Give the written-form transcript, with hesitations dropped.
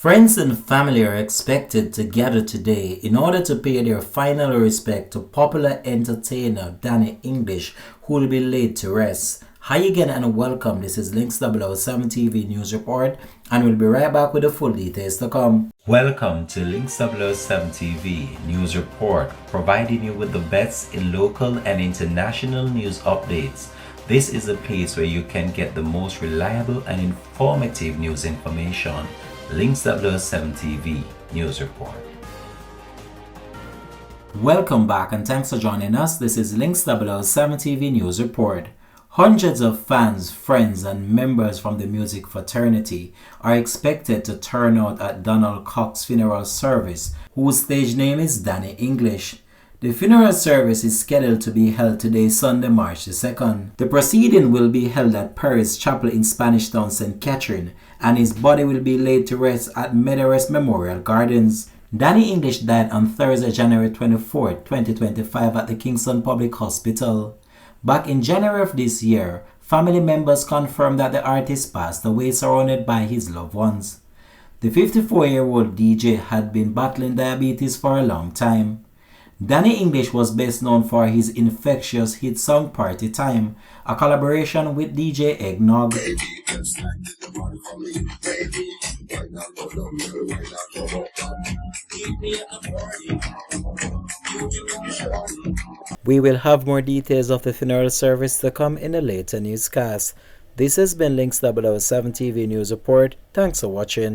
Friends and family are expected to gather today in order to pay their final respect to popular entertainer Danny English, who will be laid to rest. Hi again and welcome. This is Links 007 TV News Report, and we'll be right back with the full details to come. Welcome to Links 007 TV News Report, providing you with the best in local and international news updates. This is a place where you can get the most reliable and informative news information. Links 007 TV News Report. Welcome back and thanks for joining us. This is Links 007 TV News Report. Hundreds of fans, friends and members from the music fraternity are expected to turn out at Donald Cox's funeral service, whose stage name is Danny English. The funeral service is scheduled to be held today, Sunday, March the 2nd. The proceeding will be held at Paris Chapel in Spanish Town, St. Catherine, and his body will be laid to rest at Meadowrest Memorial Gardens. Danny English died on Thursday, January 24, 2025 at the Kingston Public Hospital. Back in January of this year, family members confirmed that the artist passed away surrounded by his loved ones. The 54-year-old DJ had been battling diabetes for a long time. Danny English was best known for his infectious hit song Party Time, a collaboration with DJ Eggnog. We will have more details of the funeral service to come in a later newscast. This has been Links 007 TV News Report. Thanks for watching.